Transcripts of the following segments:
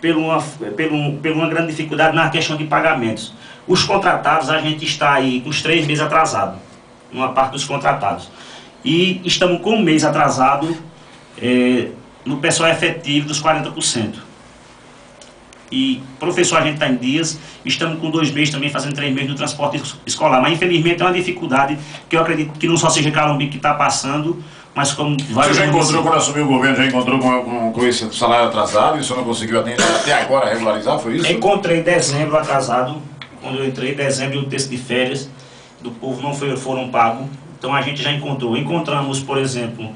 por uma grande dificuldade na questão de pagamentos. Os contratados, a gente está aí com os 3 meses atrasados, uma parte dos contratados. E estamos com um mês atrasado no pessoal efetivo dos 40%. E professor a gente está em dias, estamos com 2 meses também, fazendo 3 meses no transporte escolar. Mas infelizmente é uma dificuldade que eu acredito que não só seja Calombi que está passando, mas como vários... Você já encontrou, quando assumiu o governo, já encontrou com esse salário atrasado e o senhor não conseguiu até agora regularizar, foi isso? Encontrei dezembro atrasado, quando eu entrei, dezembro e o texto de férias do povo não foram pagos. Então a gente já encontrou. Encontramos, por exemplo,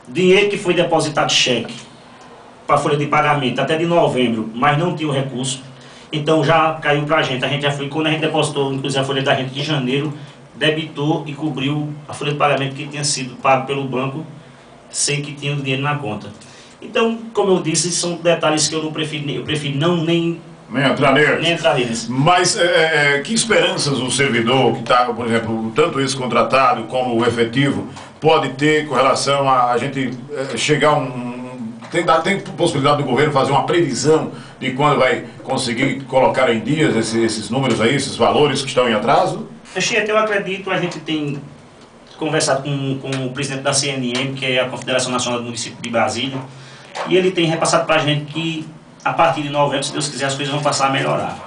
dinheiro que foi depositado cheque para a folha de pagamento até de novembro, mas não tinha o recurso. Então já caiu para a gente já foi, quando a gente depositou, inclusive a folha da gente de janeiro, debitou e cobriu a folha de pagamento que tinha sido pago pelo banco sem que tinha o dinheiro na conta. Então, como eu disse, são detalhes que eu prefiro nem entrar neles. Mas que esperanças o servidor que está, por exemplo, tanto esse contratado como o efetivo, pode ter com relação a gente chegar a tem possibilidade do governo fazer uma previsão de quando vai conseguir colocar em dias esses números aí, esses valores que estão em atraso? Anchieta, eu acredito, a gente tem conversado com o presidente da CNM, que é a Confederação Nacional do Município de Brasília, e ele tem repassado para a gente que a partir de novembro, se Deus quiser, as coisas vão passar a melhorar.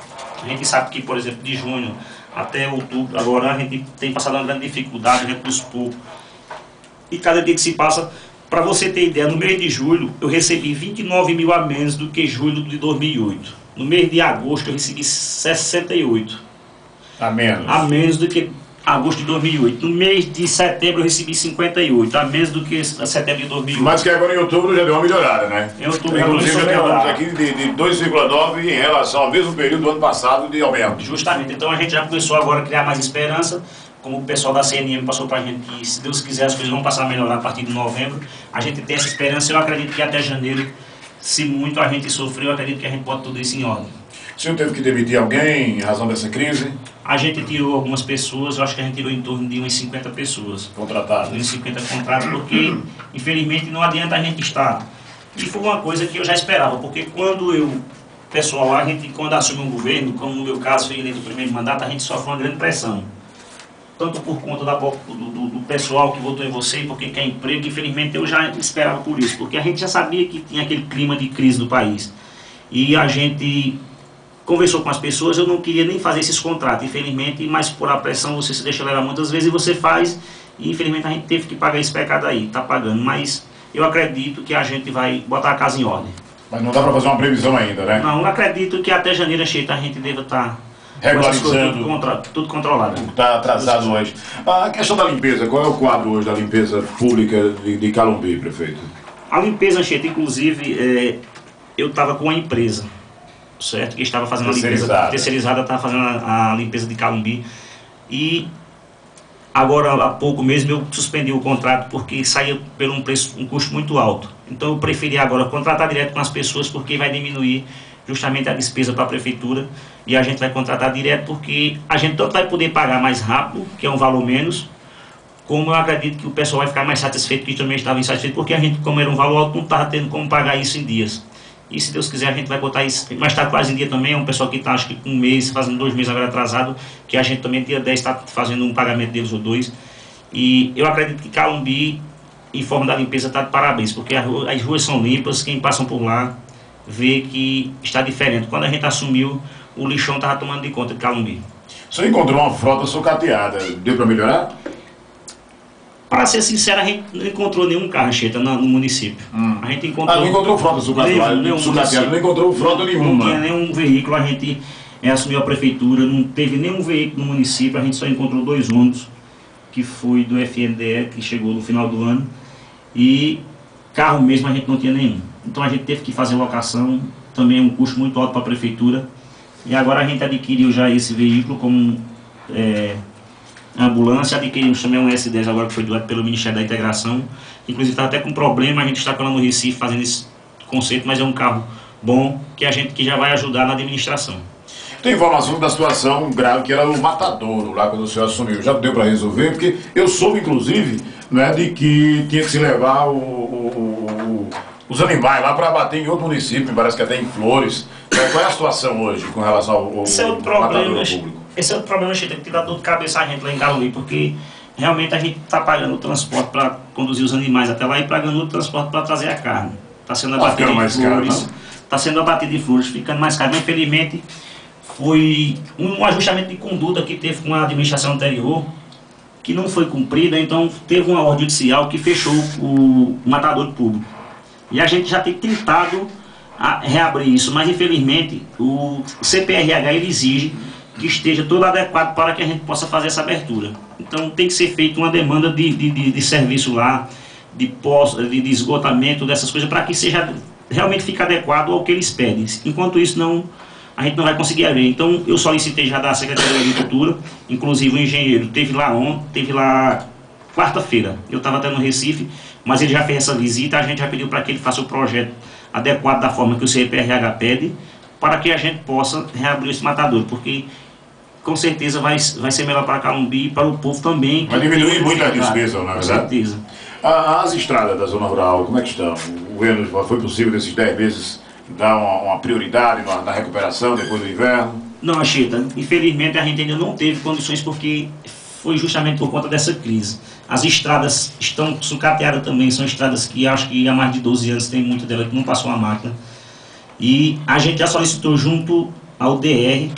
A gente sabe que, por exemplo, de junho até outubro, agora a gente tem passado uma grande dificuldade, recurso pouco. E cada dia que se passa, para você ter ideia, no mês de julho eu recebi 29 mil a menos do que julho de 2008. No mês de agosto eu recebi 68. A menos? A menos do que agosto de 2008. No mês de setembro eu recebi 58, a menos do que setembro de 2008. Mas que agora em outubro já deu uma melhorada, né? Em outubro inclusive já temos aqui de 2,9 em relação ao mesmo período do ano passado de aumento. Justamente, então a gente já começou agora a criar mais esperança, como o pessoal da CNM passou para a gente que, se Deus quiser, as coisas vão passar a melhorar a partir de novembro. A gente tem essa esperança e eu acredito que até janeiro, se muito a gente sofreu, eu acredito que a gente pode tudo isso em ordem. O senhor teve que demitir alguém em razão dessa crise? A gente tirou algumas pessoas, eu acho que a gente tirou em torno de umas 50 pessoas. Contratadas? Uns 50 contratos, porque infelizmente não adianta a gente estar. E foi uma coisa que eu já esperava, porque quando pessoal, a gente quando assume um governo, como no meu caso foi eleito o primeiro mandato, a gente sofre uma grande pressão. Tanto por conta do pessoal que votou em você, porque quer emprego, infelizmente eu já esperava por isso, porque a gente já sabia que tinha aquele clima de crise do país. E a gente conversou com as pessoas, eu não queria nem fazer esses contratos, infelizmente, mas por a pressão você se deixa levar muitas vezes e você faz, e infelizmente a gente teve que pagar esse pecado aí, está pagando, mas eu acredito que a gente vai botar a casa em ordem. Mas não dá para fazer uma previsão ainda, né? Não, eu acredito que até janeiro a gente deva estar regularizando, tudo controlado. Está atrasado hoje. A questão da limpeza, qual é o quadro hoje da limpeza pública de Calombi, prefeito? A limpeza, Anchieta, inclusive, eu estava com uma empresa, certo? Que estava fazendo a limpeza terceirizada, estava fazendo a limpeza de Calombi. E agora, há pouco mesmo, eu suspendi o contrato porque saía por um custo muito alto. Então eu preferi agora contratar direto com as pessoas, porque vai diminuir justamente a despesa para a prefeitura, e a gente vai contratar direto porque a gente tanto vai poder pagar mais rápido, que é um valor menos, como eu acredito que o pessoal vai ficar mais satisfeito, que também estava insatisfeito, porque a gente, como era um valor alto, não estava tendo como pagar isso em dias. E se Deus quiser a gente vai botar isso, mas está quase em dia também, é um pessoal que está acho que com um mês, fazendo 2 meses agora atrasado, que a gente também dia 10 está fazendo um pagamento deles ou 2. E eu acredito que Calombi, em forma da limpeza, está de parabéns, porque as ruas são limpas, quem passa por lá vê que está diferente. Quando a gente assumiu, o lixão estava tomando de conta de Calombi. O senhor encontrou uma frota sucateada, deu para melhorar? Para ser sincero, a gente não encontrou nenhum carro, Anchieta, no município. A gente encontrou... não encontrou frota sucateada, não encontrou frota nenhuma. Não tinha nenhum veículo, a gente assumiu a prefeitura, não teve nenhum veículo no município, a gente só encontrou 2 ônibus, que foi do FNDE, que chegou no final do ano, e carro mesmo a gente não tinha nenhum. Então a gente teve que fazer locação, também é um custo muito alto para a prefeitura, e agora a gente adquiriu já esse veículo como ambulância, adquirimos também um S10 agora que foi doado pelo Ministério da Integração, inclusive está até com problema, a gente está lá no Recife fazendo esse conceito, mas é um carro bom que já vai ajudar na administração. Tem informação da situação grave que era o matadouro lá quando o senhor assumiu, já deu para resolver? Porque eu soube inclusive, né, de que tinha que se levar os animais lá para abater em outro município, parece que até em Flores. Qual é a situação hoje com relação ao matador público? Esse é o problema, a gente tem que dar dor de cabeça a gente lá em Calumbi, porque realmente a gente está pagando o transporte para conduzir os animais até lá e pagando o transporte para trazer a carne. Está sendo abatido em Flores, está sendo abatido em Flores, ficando mais caro. Mas, infelizmente, foi um ajustamento de conduta que teve com a administração anterior, que não foi cumprida, então teve uma ordem judicial que fechou o matador público. E a gente já tem tentado reabrir isso, mas infelizmente o CPRH ele exige que esteja todo adequado para que a gente possa fazer essa abertura. Então tem que ser feita uma demanda de serviço lá, de esgotamento dessas coisas, para que seja realmente fique adequado ao que eles pedem. Enquanto isso, a gente não vai conseguir abrir. Então eu solicitei já da Secretaria da Agricultura, inclusive o engenheiro teve lá quarta-feira. Eu estava até no Recife, mas ele já fez essa visita, a gente já pediu para que ele faça o projeto adequado da forma que o CPRH pede, para que a gente possa reabrir esse matador, porque com certeza vai ser melhor para Calumbi e para o povo também. Vai diminuir muito a despesa, na verdade. Com certeza. As estradas da zona rural, como é que estão? O governo foi possível nesses 10 meses dar uma prioridade na recuperação depois do inverno? Não, Anchieta, infelizmente a gente ainda não teve condições, porque foi justamente por conta dessa crise. As estradas estão sucateadas também, são estradas que acho que há mais de 12 anos tem muita delas que não passou a máquina. E a gente já solicitou junto ao DR,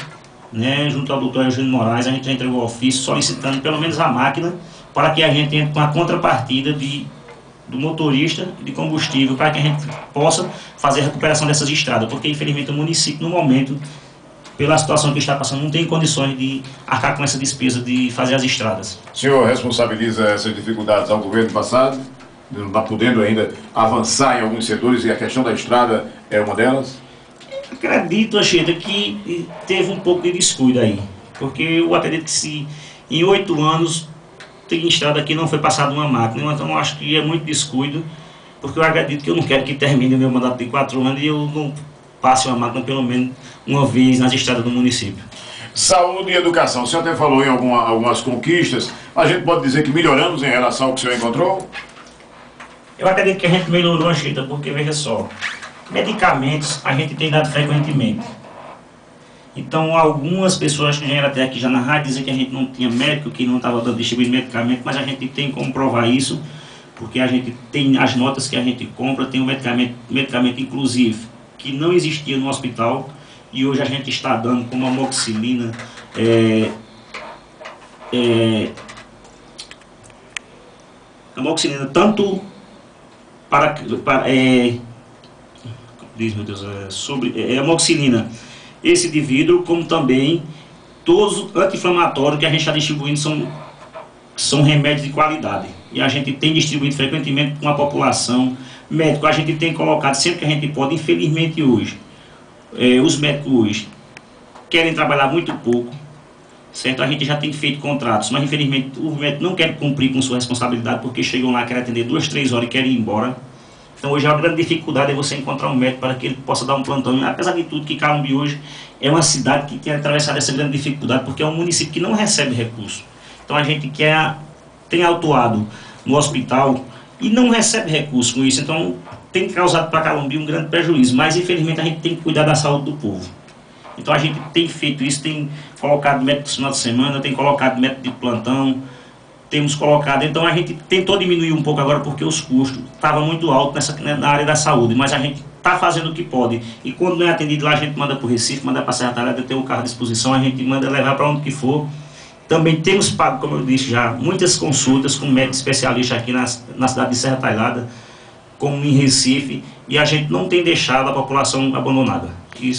né, junto ao doutor Eugênio Moraes, a gente já entregou o ofício solicitando pelo menos a máquina, para que a gente entre com a contrapartida do motorista de combustível, para que a gente possa fazer a recuperação dessas estradas, porque infelizmente o município no momento, pela situação que está passando, não tem condições de arcar com essa despesa de fazer as estradas. O senhor responsabiliza essas dificuldades ao governo passado? Não está podendo ainda avançar em alguns setores e a questão da estrada é uma delas? Acredito, Anchieta, que teve um pouco de descuido aí, porque eu acredito que se em 8 anos tem estrada que não foi passada uma máquina, então eu acho que é muito descuido, porque eu acredito que eu não quero que termine o meu mandato de 4 anos e eu não passe uma máquina pelo menos uma vez nas estradas do município. Saúde e educação, o senhor até falou em algumas conquistas, a gente pode dizer que melhoramos em relação ao que o senhor encontrou? Eu acredito que a gente melhorou, Anchieta, porque veja só, medicamentos a gente tem dado frequentemente. Então algumas pessoas que vieram até aqui já na rádio dizem que a gente não tinha médico, que não estava distribuindo medicamento, mas a gente tem como provar isso, porque a gente tem as notas que a gente compra, tem um medicamento inclusive que não existia no hospital e hoje a gente está dando como amoxicilina, amoxicilina tanto amoxicilina, esse de vidro, como também todos os anti-inflamatórios que a gente está distribuindo são remédios de qualidade. E a gente tem distribuído frequentemente com a população. Médico, a gente tem colocado sempre que a gente pode. Infelizmente hoje, os médicos hoje querem trabalhar muito pouco, certo? A gente já tem feito contratos, mas infelizmente o médico não quer cumprir com sua responsabilidade, porque chegam lá, querem atender 2, 3 horas e querem ir embora. Então hoje a grande dificuldade é você encontrar um médico para que ele possa dar um plantão. E, apesar de tudo, que Calumbi hoje é uma cidade que tem atravessado essa grande dificuldade, porque é um município que não recebe recurso. Então a gente tem autuado no hospital e não recebe recurso com isso. Então tem causado para Calumbi um grande prejuízo. Mas infelizmente a gente tem que cuidar da saúde do povo. Então a gente tem feito isso, tem colocado médico no final de semana, tem colocado médico de plantão, temos colocado, então a gente tentou diminuir um pouco agora porque os custos estavam muito altos na área da saúde, mas a gente está fazendo o que pode. E quando não é atendido lá, a gente manda para o Recife, manda para a Serra Talhada, tem o carro à disposição, a gente manda levar para onde que for. Também temos pago, como eu disse já, muitas consultas com médicos especialistas aqui na cidade de Serra Talhada, como em Recife, e a gente não tem deixado a população abandonada. Isso